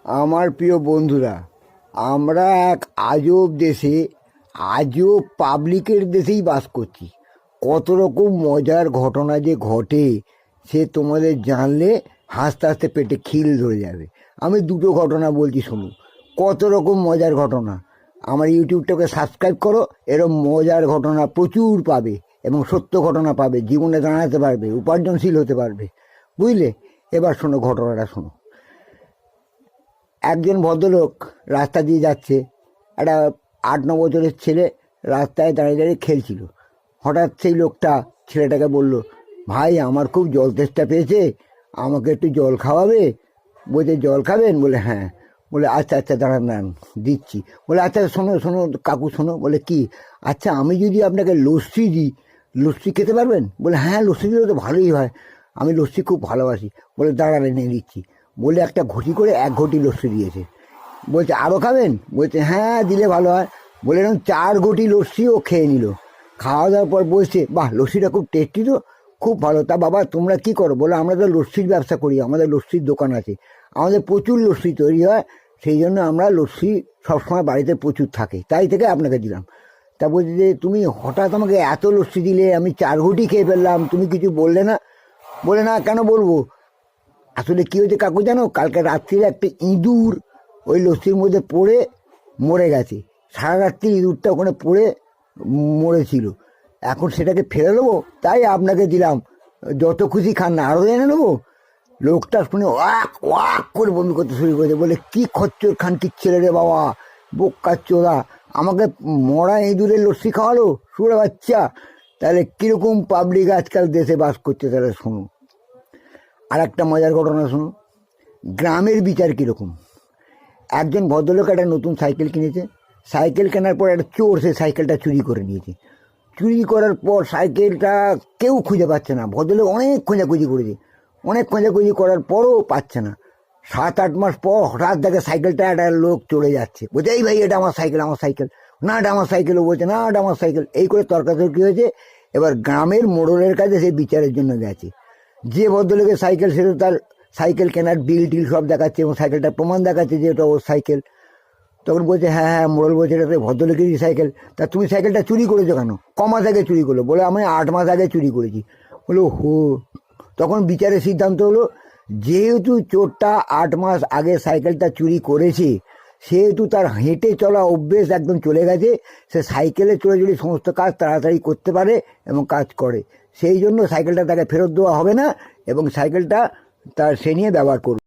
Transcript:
আমার প্রিয় বন্ধুরা, আমরা এক আজব দেশে, আজব পাবলিকের দেশেই বাস করছি। কত রকম মজার ঘটনা যে ঘটে সে তোমাদের জানলে হাসতে হাসতে পেটে খিল ধরে যাবে। আমি দুটো ঘটনা বলছি, শুনুন। কত রকম মজার ঘটনা। আমার ইউটিউবটাকে সাবস্ক্রাইব করো, এরকম মজার ঘটনা প্রচুর পাবে এবং সত্য ঘটনা পাবে, জীবনে দাঁড়াতে পারবে, উপার্জনশীল হতে পারবে, বুঝলে? এবার শোনো, ঘটনাটা শোনো। একজন ভদ্রলোক রাস্তা দিয়ে যাচ্ছে। একটা 8-9 বছরের ছেলে রাস্তায় দাঁড়িয়ে দাঁড়িয়ে খেলছিল। হঠাৎ সেই লোকটা ছেলেটাকে বলল, ভাই আমার খুব জল তেষ্টা পেয়েছে, আমাকে একটু জল খাওয়াবে? বলছে, জল খাবেন? বলে হ্যাঁ। বলে আচ্ছা আচ্ছা, দাঁড়ান দাঁড়ান, দিচ্ছি। বলে আচ্ছা শোনো শোনো কাকু, শোনো। বলে কি? আচ্ছা আমি যদি আপনাকে লস্যি দিই, লস্যি খেতে পারবেন? বলে হ্যাঁ, লস্যি দিলে তো ভালোই হয়, আমি লস্যি খুব ভালোবাসি। বলে দাঁড়ান, এনে দিচ্ছি। বলে একটা ঘটি করে 1 ঘটি লস্যি দিয়েছে। বলছে আরও খাবেন? বলছে হ্যাঁ, দিলে ভালো হয়। বলে এরকম 4 ঘটি লস্যি ও খেয়ে নিল। খাওয়া দাওয়ার পর বলছে, বাহ, লস্যিটা খুব টেস্টি তো, খুব ভালো। তা বাবা তোমরা কি করো? বলে আমরা তো লস্যির ব্যবসা করি, আমাদের লস্যির দোকান আছে, আমাদের প্রচুর লস্যি তৈরি হয়, সেই জন্য আমরা লস্যি সবসময় বাড়িতে প্রচুর থাকে, তাই থেকে আপনাকে দিলাম। তা বলছে যে তুমি হঠাৎ আমাকে এত লস্যি দিলে, আমি 4 ঘটি খেয়ে ফেললাম, তুমি কিছু বললে না? বলে না, কেন বলবো? আসলে কী হয়েছে কাকু জানো, কালকে রাত্রিরে একটা ইঁদুর ওই লস্যির মধ্যে পড়ে মরে গেছে। সারা রাত্রি ইঁদুরটা ওখানে পড়ে মরেছিল। এখন সেটাকে ফেলে দেবো, তাই আপনাকে দিলাম, যত খুশি খান না, আরও এনে নেবো। লোকটা শুনে ওয়াক ওয়াক করে বমি করতে শুরু করেছে। বলে কি খচ্চর খান কি ছেলে রে বাবা, বোকা চোদা, আমাকে মরা ইঁদুরের লস্যি খাওয়ালো, শুয়ে বাচ্চা। তাহলে কীরকম পাবলিক আজকাল দেশে বাস করছে, তাহলে শুনুন। আর একটা মজার ঘটনা শুনুন। গ্রামের বিচার কীরকম। একজন ভদ্রলোক একটা নতুন সাইকেল কিনেছে। সাইকেল কেনার পর একটা চোর সে সাইকেলটা চুরি করে নিয়েছে। চুরি করার পর সাইকেলটা কেউ খুঁজে পাচ্ছে না। ভদ্রলোক অনেক খোঁজাখুঁজি করেছে, অনেক খোঁজাখুঁজি করার পরও পাচ্ছে না। 7-8 মাস পর হঠাৎ দেখে সাইকেলটা একটা লোক চলে যাচ্ছে। বলছে, এই ভাই, এটা আমার সাইকেল, আমার সাইকেল। না, এটা আমার সাইকেল। ও বলছে, না, এটা আমার সাইকেল। এই করে তর্কাতর্কি হয়েছে। এবার গ্রামের মোড়লের কাছে সে বিচারের জন্য গেছে। যে ভদ্রলোকের সাইকেল, সে তো তার সাইকেল কেনার বিল টিল সব দেখাচ্ছে এবং সাইকেলটার প্রমাণ দেখাচ্ছে যে ওটা ওর সাইকেল। তখন বলছে, হ্যাঁ হ্যাঁ, মোড়ল বলছে এটা তো ভদ্রলোকেরই সাইকেল। তা তুমি সাইকেলটা চুরি করেছো কেন? কমাস আগে চুরি করলো। বলে আমি 8 মাস আগে চুরি করেছি। বলো হো। তখন বিচারের সিদ্ধান্ত হলো, যেহেতু চোরটা 8 মাস আগে সাইকেলটা চুরি করেছে, সেহেতু তার হেঁটে চলা অভ্যেস একদম চলে গেছে। সে সাইকেলে চলে চলে সমস্ত কাজ তাড়াতাড়ি করতে পারে এবং কাজ করে। সেই জন্য সাইকেলটা তাকে ফেরত দেওয়া হবে না এবং সাইকেলটা সে নিয়ে ব্যবহার করবে।